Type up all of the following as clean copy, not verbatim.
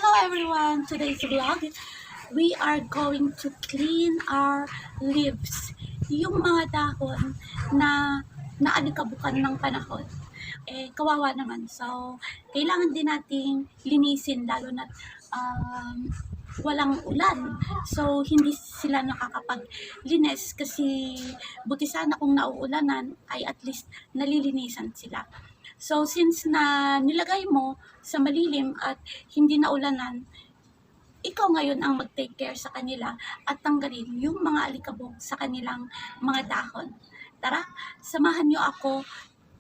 Hello everyone! Today's vlog, we are going to clean our leaves. Yung mga dahon na naalikabukan ng panahon. Kawawa naman. So, kailangan din nating linisin lalo na walang ulan. So, hindi sila nakakapaglinis kasi buti sana kung nauulanan ay at least nalilinisan sila. So, since na nilagay mo sa malilim at hindi naulanan, ikaw ngayon ang mag-take care sa kanila at tanggalin yung mga alikabok sa kanilang mga dahon. Tara, samahan niyo ako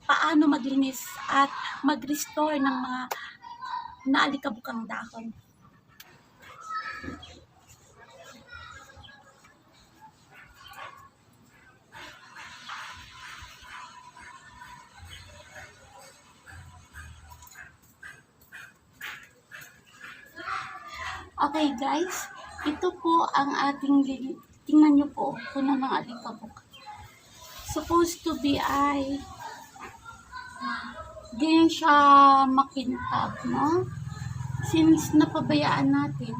paano maglinis at mag-restore ng mga naalikabukang dahon. Okay guys, ito po ang ating tingnan nyo po puno ng alikabok. Supposed to be ay ganyan siya makintab, no? Since napabayaan natin,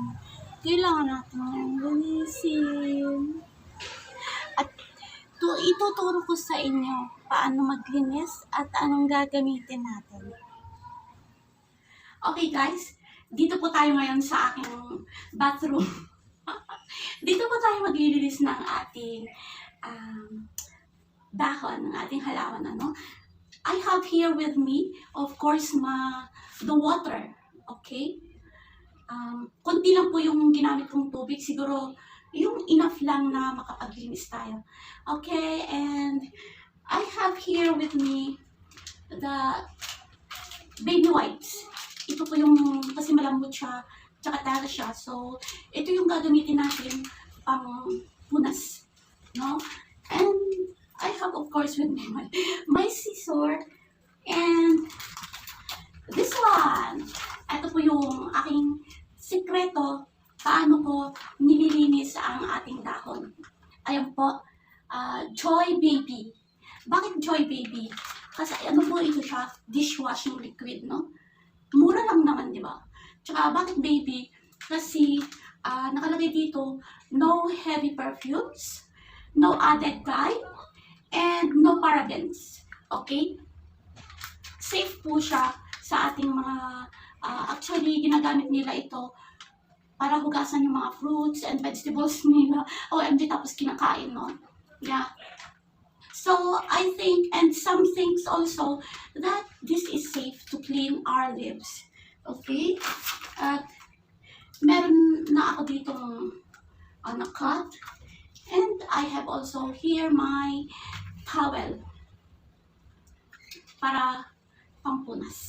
kailangan natin linisin. At ituturo ko sa inyo paano maglinis at anong gagamitin natin. Okay guys, dito po tayo ngayon sa aking bathroom. Dito po tayo maglilinis ng ating dahon, ng ating halaman. Ano? I have here with me, of course, the water. Okay? Kunti lang po yung ginamit kong tubig. Siguro, yung enough lang na makapaglinis tayo. Okay? And I have here with me the baby wipes. Ito po yung, kasi malambot siya, tsaka tara siya. So, ito yung gagamitin natin pang punas. No? And I have, of course, with me my scissor and this one. Ito po yung aking sikreto paano ko nililinis ang ating dahon. Ayan po, Joy Baby. Bakit Joy Baby? Kasi ano po ito siya? Dishwashing liquid, no? Mura lang naman, di ba? Tsaka, bakit baby? Kasi, nakalagay dito, no heavy perfumes, no added dye, and no parabens. Okay? Safe po siya sa ating mga, actually, ginagamit nila ito para hugasan yung mga fruits and vegetables nila. OMG, tapos kinakain, no? Yeah. So, I think, and some things also, that this is safe to clean our leaves. Okay? At meron na ako ditong na-cut. And I have also here my towel para pampunas.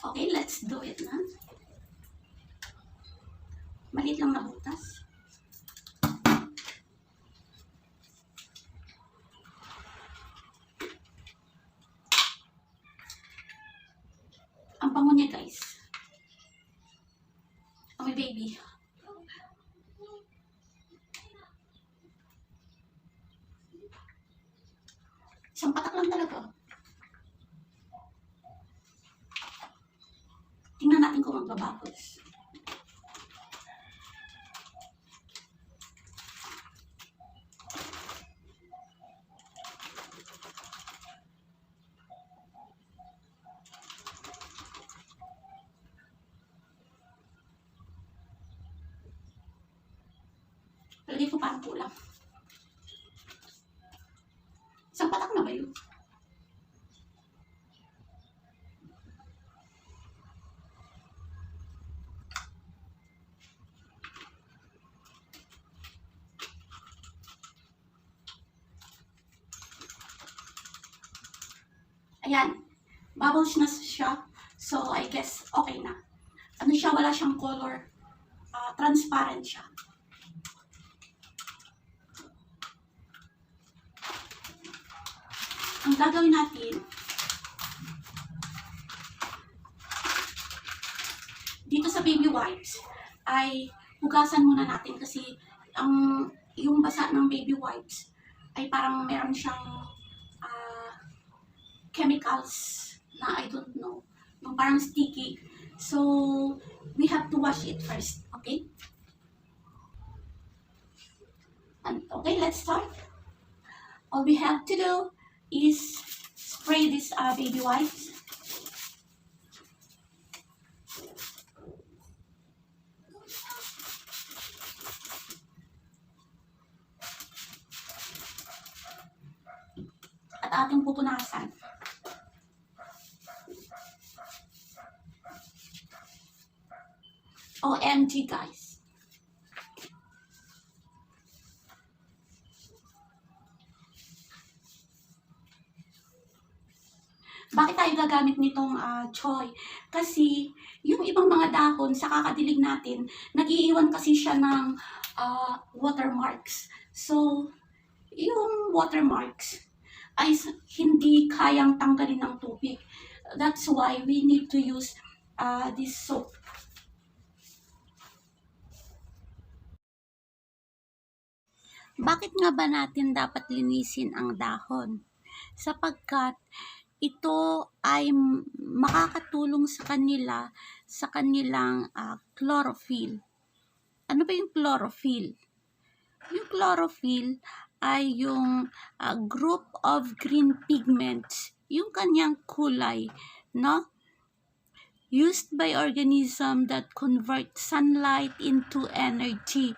Okay, let's do it na. Maliit lang na butas. Ang bango niya, guys. Oh, my baby. Isang patak lang talaga. Tingnan natin kung magbabubbles. Pero dito parang kulang. Isang patak na ba yun? Ayan. Bubbles na siya. So, I guess okay na. Ano siya? Wala siyang color. Transparent siya. Ang gagawin natin, dito sa baby wipes, ay hugasan muna natin kasi yung basa ng baby wipes ay parang meron siyang chemicals na I don't know, yung parang sticky. So, we have to wash it first, okay? And okay, let's start. All we have to do is spray this baby wipes. At ating pupunasan. OMG guys. Bakit tayo gagamit nitong choy? Kasi yung ibang mga dahon sa kakadilig natin, nag-iiwan kasi siya ng watermarks. So, yung watermarks ay hindi kayang tanggalin ng tubig. That's why we need to use this soap. Bakit nga ba natin dapat linisin ang dahon? Sapagkat ito ay makakatulong sa kanila sa kanilang chlorophyll. Ano ba yung chlorophyll? Yung chlorophyll ay yung group of green pigments, yung kanyang kulay, no? Used by organism that convert sunlight into energy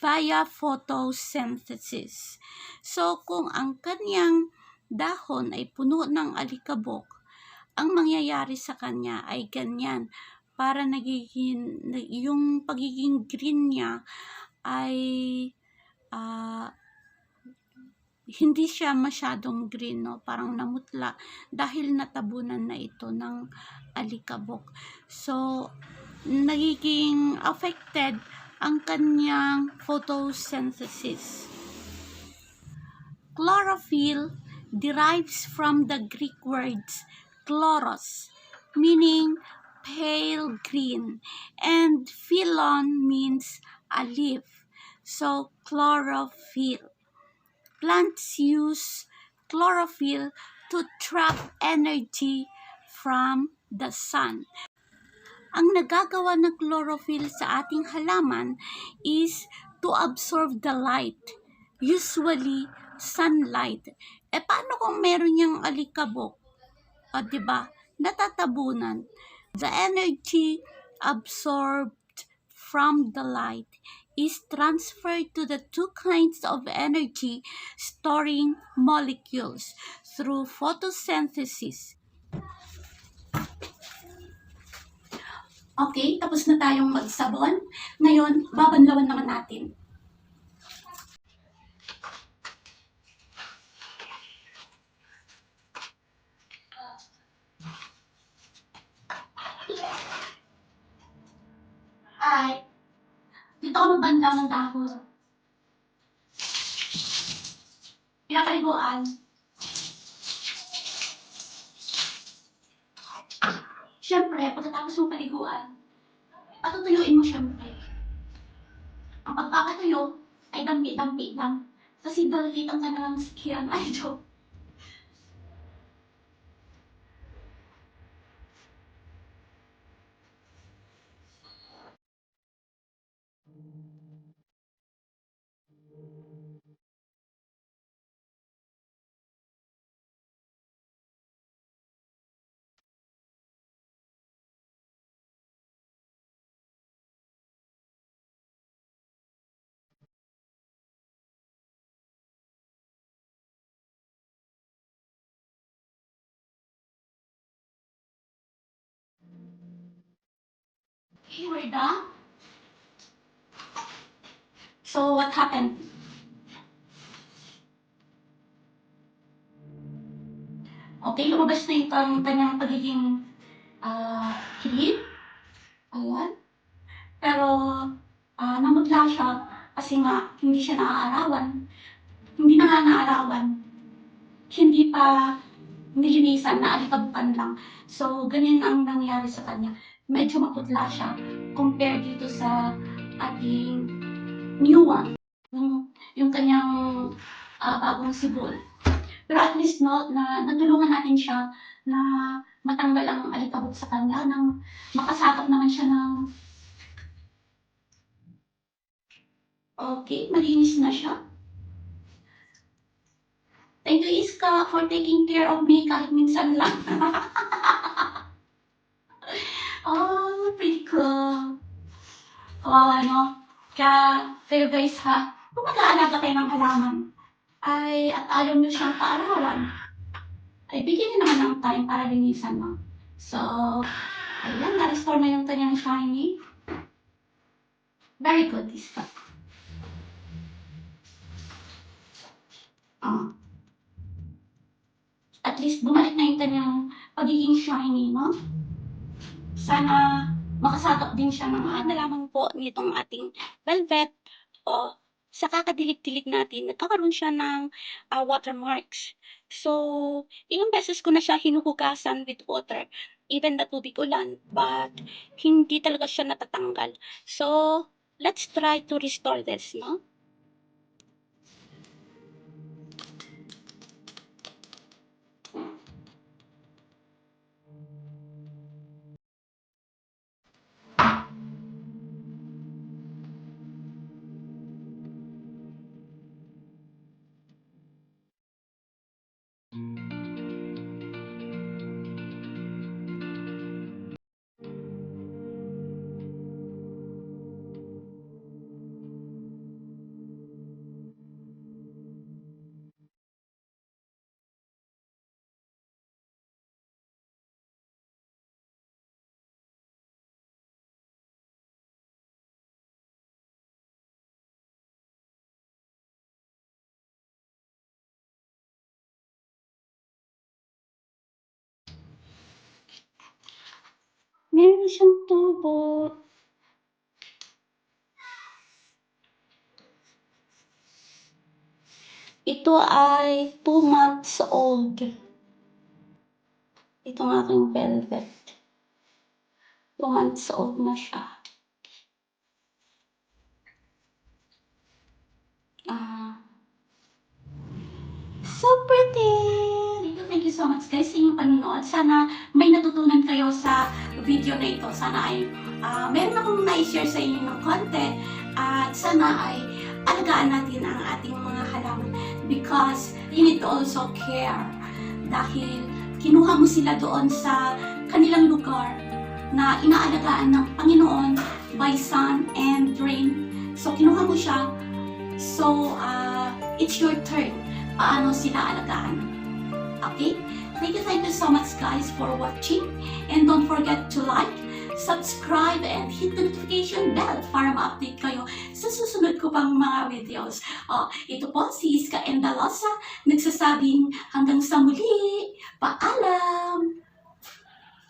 via photosynthesis. So, kung ang kanyang dahon ay puno ng alikabok, ang mangyayari sa kanya ay ganyan, para yung pagiging green niya ay hindi siya masyadong green, no? Parang namutla dahil natabunan na ito ng alikabok. So, nagiging affected ang kanyang photosynthesis. Chlorophyll derives from the Greek words chloros, meaning pale green, and phylon means a leaf. So, chlorophyll. Plants use chlorophyll to trap energy from the sun. Ang nagagawa ng chlorophyll sa ating halaman is to absorb the light, usually sunlight. Paano kung meron niyang alikabok? Diba? Natatabunan. The energy absorbed from the light is transferred to the two kinds of energy storing molecules through photosynthesis. Okay, tapos na tayong magsabon. Ngayon, babanlawan naman natin. Ay, dito ako magbanlaw ng dahon. Pinapaliguan. Siyempre, pagkatapos mo paliguan, patutuyuin mo siyempre. Ang pagkakatuyo ay dampi-dampi lang. Kasi dalitan ka na ng skin. Ay, joke. Okay, we're done. So, what happened? Okay, lumabas na yung kanyang pagiging clean. Ayan. Pero, namutla siya kasi nga hindi siya naaarawan. Hindi na nga naaarawan. Hindi pa nilinisan, naalikabukan lang. So, ganyan ang nangyari sa kanya. Medyo maputla siya compared dito sa ating new one. Yung kanyang bagong sibol. Pero at least no, na natulungan natin siya na matanggal ang alikabok sa kanya, nang makasagap naman siya ng okay, malinis na siya. Thank you, Iska, for taking care of me kahit minsan lang. Oh, pretty cool. Kawawa, no? Kayo guys ha, kung mag-aalaga kayo ng halaman, at ayaw nyo siyang paarawan, ay bigyan nyo naman ng time para linisan mo. So, ayan, na-restore na yung kanyang shiny. Very good, Iska. Oh. At least bumalik na yung kanyang pagiging shiny, no? Sana makasagap din siya ng na lamang po nitong ating velvet. O, sa kakadilig-dilig natin, nagkakaroon siya ng watermarks. So, ilang beses ko na siya hinuhugasan with water, even na tubig ulan, but hindi talaga siya natatanggal. So, let's try to restore this, no? Meron siyang tubo. Ito ay 2 months old. Itong aking velvet. 2 months old na siya. So pretty! Thank you so much guys sa inyong panonood. Sana may natutunan kayo sa video na ito. Sana ay meron akong na-share sa inyo ng konti. At sana ay alagaan natin ang ating mga halaman because you need to also care. Dahil kinuha mo sila doon sa kanilang lugar na inaalagaan ng Panginoon by sun and rain. So kinuha mo siya. So it's your turn. Paano sila alagaan? Okay? Thank you so much guys for watching. And don't forget to like, subscribe, and hit the notification bell para ma-update kayo sa susunod ko pang mga videos. Ito po si Iska Endalosa nagsasabing hanggang sa muli. Paalam!